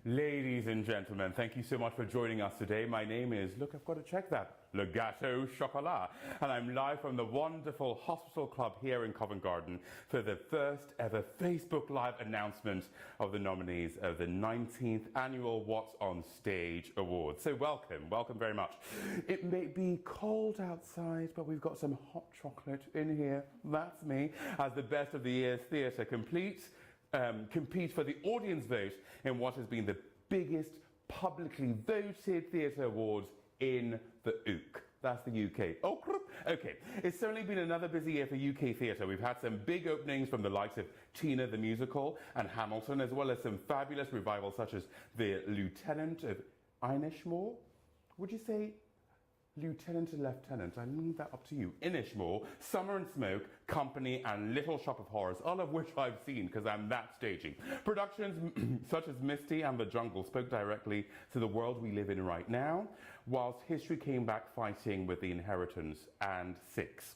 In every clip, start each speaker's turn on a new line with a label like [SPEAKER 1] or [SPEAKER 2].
[SPEAKER 1] Ladies and gentlemen, thank you so much for joining us today. My name is, look, I've got to check that, Gateau Chocolat. And I'm live from the wonderful Hospital Club here in Covent Garden for the first ever Facebook Live announcement of the nominees of the 19th Annual What's on Stage Awards. So welcome very much. It may be cold outside, but we've got some hot chocolate in here. That's me, as the Best of the Year's Theatre compete for the audience vote in what has been the biggest publicly voted theatre awards in the UK. That's the UK. Oh, okay. It's certainly been another busy year for UK theatre. We've had some big openings from the likes of Tina the Musical and Hamilton, as well as some fabulous revivals such as The Lieutenant of Inishmore. Would you say Lieutenant or Lieutenant? I leave that up to you. Inishmore, Summer and Smoke, Company, and Little Shop of Horrors, all of which I've seen because I'm that staging. Productions such as Misty and The Jungle spoke directly to the world we live in right now, whilst history came back fighting with The Inheritance and Six.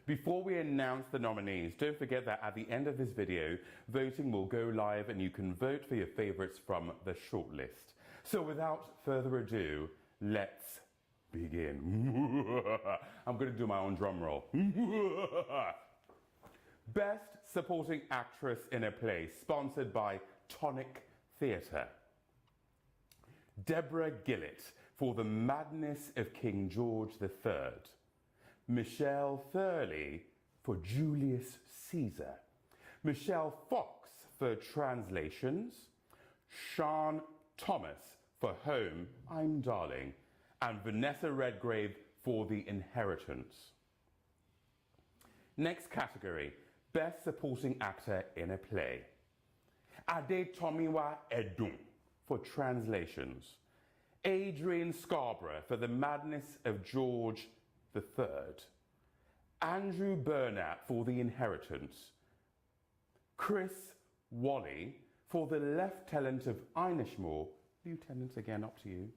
[SPEAKER 1] Before we announce the nominees, don't forget that at the end of this video, voting will go live and you can vote for your favourites from the shortlist. So without further ado, let's begin. I'm going to do my own drum roll. Best Supporting Actress in a Play, sponsored by Tonic Theatre. Deborah Gillett for The Madness of King George III. Michelle Thurley for Julius Caesar. Michelle Fox for Translations. Sean Thomas for Home, I'm Darling. And Vanessa Redgrave for The Inheritance. Next category, Best Supporting Actor in a Play. Adetomiwa Edun for Translations. Adrian Scarborough for The Madness of George III. Andrew Burnett for The Inheritance. Chris Wally for The Lieutenant of Inishmore, Lieutenant again, up to you.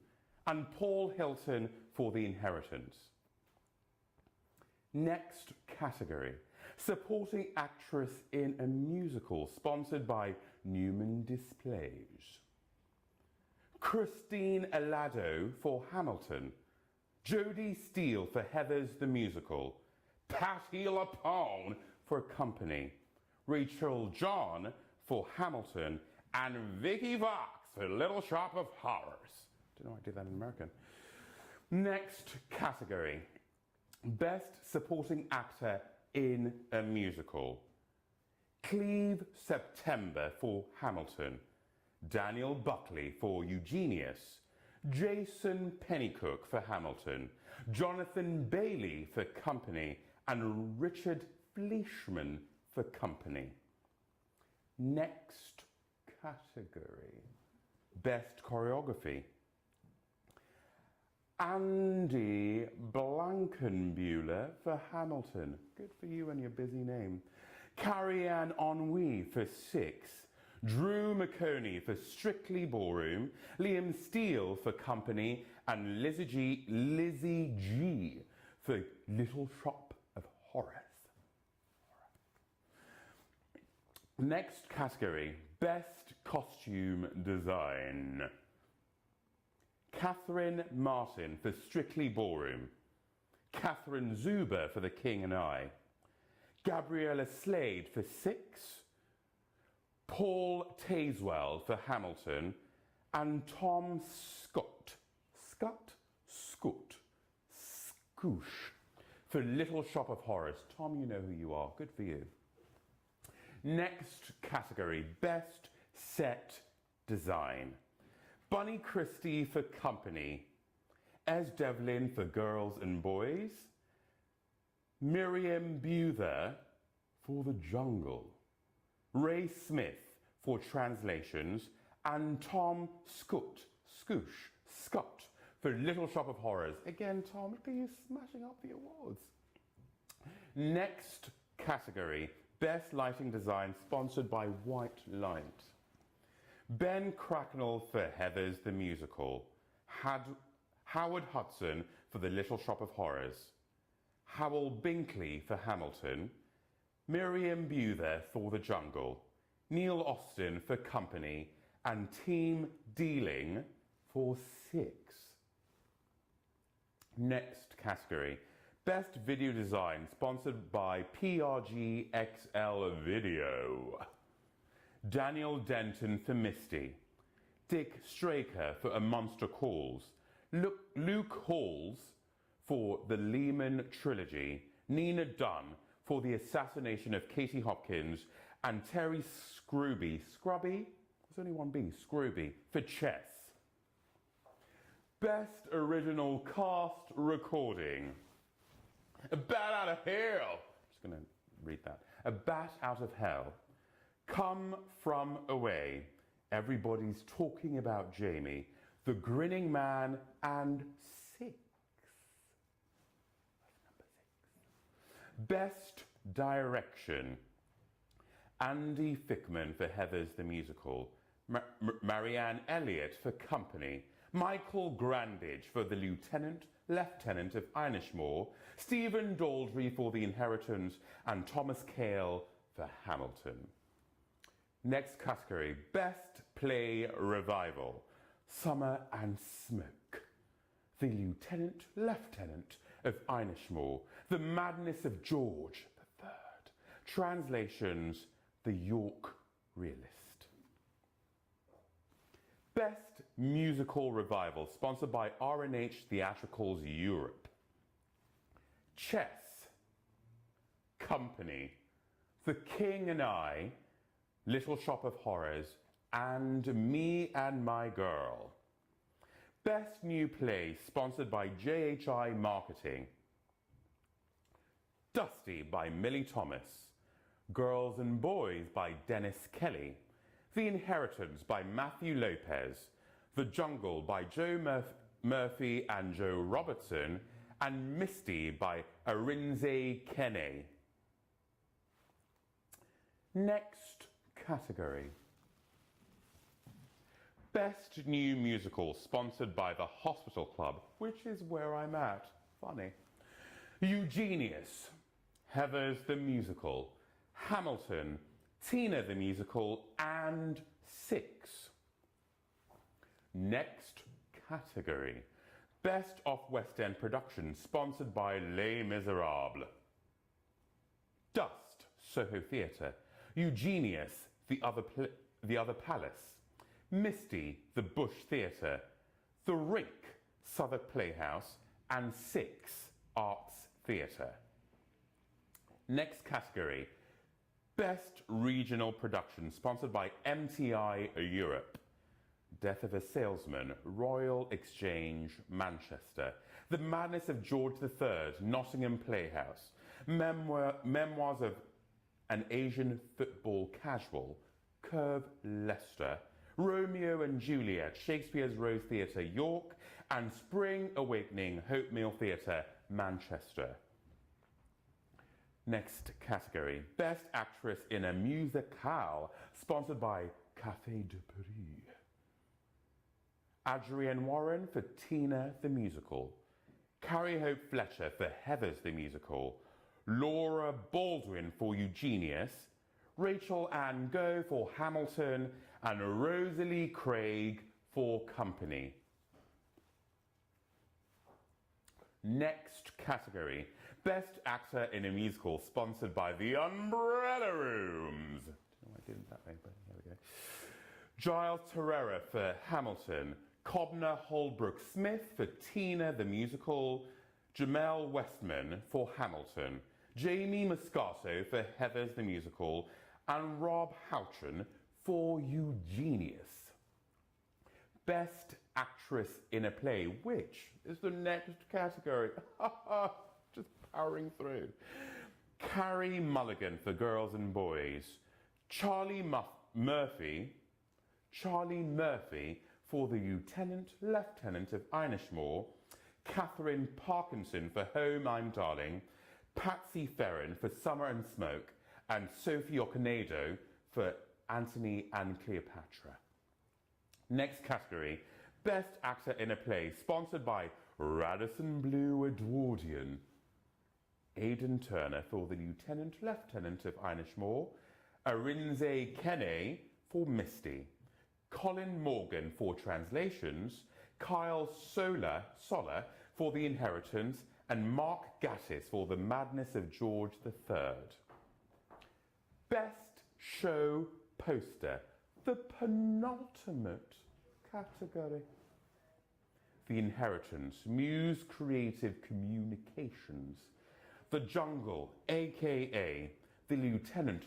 [SPEAKER 1] And Paul Hilton for The Inheritance. Next category, Supporting Actress in a Musical, sponsored by Newman Displays. Christine Alado for Hamilton. Jodie Steele for Heathers the Musical. Patti LuPone for Company. Rachel John for Hamilton. And Vicky Vox for Little Shop of Horrors. Don't know why I did that in American. Next category, Best Supporting Actor in a Musical. Cleve September for Hamilton. Daniel Buckley for Eugenius. Jason Pennycook for Hamilton. Jonathan Bailey for Company. And Richard Fleischman for Company. Next category, Best Choreography. Andy Blankenbuehler for Hamilton. Good for you and your busy name. Carrie-Anne Ennui for Six. Drew McConey for Strictly Ballroom. Liam Steele for Company. And Lizzie G for Little Shop of Horrors. Next category, Best Costume Design. Catherine Martin for Strictly Ballroom. Catherine Zuber for The King and I. Gabriella Slade for Six. Paul Tazewell for Hamilton. And Tom Scooch for Little Shop of Horrors. Tom, you know who you are. Good for you. Next category, Best Set Design. Bunny Christie for Company. Ez Devlin for Girls and Boys. Miriam Buther for The Jungle. Ray Smith for Translations. And Tom Scott for Little Shop of Horrors. Again, Tom, look at you smashing up the awards. Next category, Best Lighting Design, sponsored by White Light. Ben Cracknell for Heathers the Musical. Howard Hudson for The Little Shop of Horrors. Howell Binkley for Hamilton. Miriam Buther for The Jungle. Neil Austin for Company. and Team Dealing for 6. Next category, Best Video Design, sponsored by PRG XL Video. Daniel Denton for Misty, Dick Straker for A Monster Calls, Luke Halls for the Lehman Trilogy, Nina Dunn for the assassination of Katie Hopkins, and Terry Scrooby, there's only one B, Scrooby, for Chess. Best Original Cast Recording. A Bat Out of Hell. I'm just going to read that. A Bat Out of Hell. Come From Away. Everybody's Talking About Jamie. The Grinning Man, and 6. That's number 6. Best Direction. Andy Fickman for Heathers the Musical. Marianne Elliott for Company. Michael Grandage for The Lieutenant of Inishmore, Stephen Daldry for The Inheritance, and Thomas Cale for Hamilton. Next category, Best Play Revival, Summer and Smoke, The Lieutenant of Inishmore, The Madness of George III, Translations, The York Realist. Best Musical Revival, sponsored by R&H Theatricals Europe. Chess, Company, The King and I, Little Shop of Horrors, and Me and My Girl. Best New Play, sponsored by JHI Marketing. Dusty by Millie Thomas. Girls and Boys by Dennis Kelly. The Inheritance by Matthew Lopez. The Jungle by Joe Murphy and Joe Robertson, and Misty by Arinze Kene. Next category. Best New Musical, sponsored by the Hospital Club, which is where I'm at. Funny. Eugenius, Heathers the Musical, Hamilton, Tina the Musical, and 6. Next category. Best of West End Production, sponsored by Les Miserables. Dust, Soho Theatre. Eugenius, The Other Palace. Misty, The Bush Theatre. The Rink, Southwark Playhouse. And 6, Arts Theatre. Next category. Best Regional Production, sponsored by MTI Europe. Death of a Salesman, Royal Exchange, Manchester. The Madness of George III, Nottingham Playhouse. Memoirs of an Asian Football Casual, Curve, Leicester. Romeo and Juliet, Shakespeare's Rose Theatre, York. And Spring Awakening, Hope Mill Theatre, Manchester. Next category, Best Actress in a Musicale, sponsored by Café de Paris. Adrienne Warren for Tina the Musical. Carrie Hope Fletcher for Heathers the Musical. Laura Baldwin for Eugenius. Rachel Ann Go for Hamilton. And Rosalie Craig for Company. Next category, Best Actor in a Musical, sponsored by The Umbrella Rooms. I don't know why I did it that way, but here we go. Giles Terrera for Hamilton. Cobner Holbrook Smith for Tina the Musical. Jamel Westman for Hamilton. Jamie Moscato for Heathers the Musical. And Rob Houchen for Eugenius. Best Actress in a Play, which is the next category. Just powering through. Carrie Mulligan for Girls and Boys. Charlie Murphy for The Lieutenant of Inishmore. Catherine Parkinson for Home I'm Darling. Patsy Ferrin for Summer and Smoke. And Sophie Okonedo for Antony and Cleopatra. Next category, Best Actor in a Play, sponsored by Radisson Blue Edwardian. Aidan Turner for The Lieutenant of Inishmore. Arinze Kene for Misty. Colin Morgan for translations, Kyle Soler for The Inheritance, and Mark Gatiss for The Madness of George III. Best Show Poster, the penultimate category. The Inheritance, Muse Creative Communications. The Jungle, aka The Lieutenant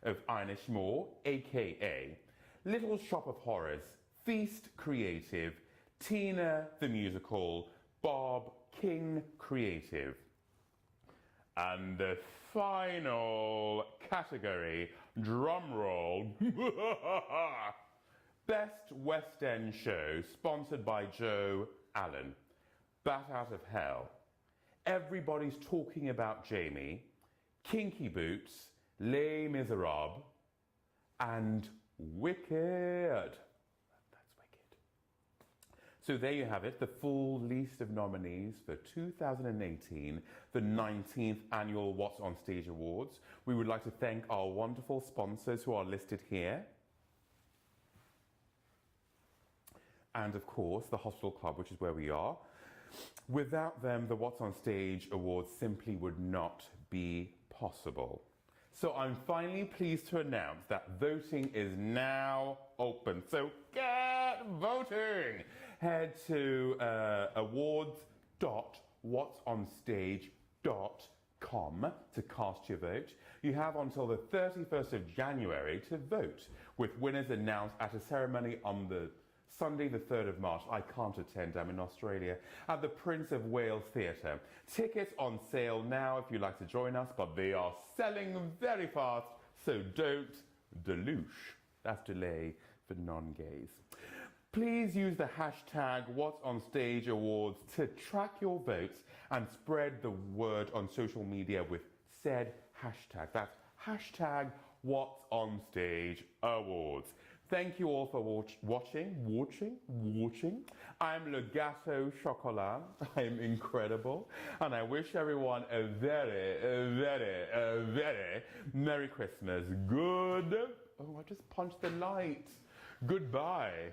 [SPEAKER 1] of Inish Moore, aka Little Shop of Horrors, Feast Creative, Tina the Musical, Bob King Creative. And the final category, drumroll, Best West End Show, sponsored by Joe Allen, Bat Out of Hell, Everybody's Talking About Jamie, Kinky Boots, Les Miserables, and Wicked. That's Wicked. So there you have it, the full list of nominees for 2018, the 19th Annual What's on Stage Awards. We would like to thank our wonderful sponsors who are listed here. And of course, the Hospital Club, which is where we are. Without them, the What's on Stage Awards simply would not be possible. So I'm finally pleased to announce that voting is now open. So get voting! Head to awards.whatsonstage.com to cast your vote. You have until the 31st of January to vote, with winners announced at a ceremony on the Sunday the 3rd of March. I can't attend, I'm in Australia, at the Prince of Wales Theatre. Tickets on sale now if you'd like to join us, but they are selling very fast, so don't deluge. That's delay for non-gays. Please use the hashtag WhatsOnStageAwards to track your votes and spread the word on social media with said hashtag. That's hashtag WhatsOnStageAwards. Thank you all for watching. I'm Le Gateau Chocolat. I'm incredible. And I wish everyone a very Merry Christmas. Oh, I just punched the light. Goodbye.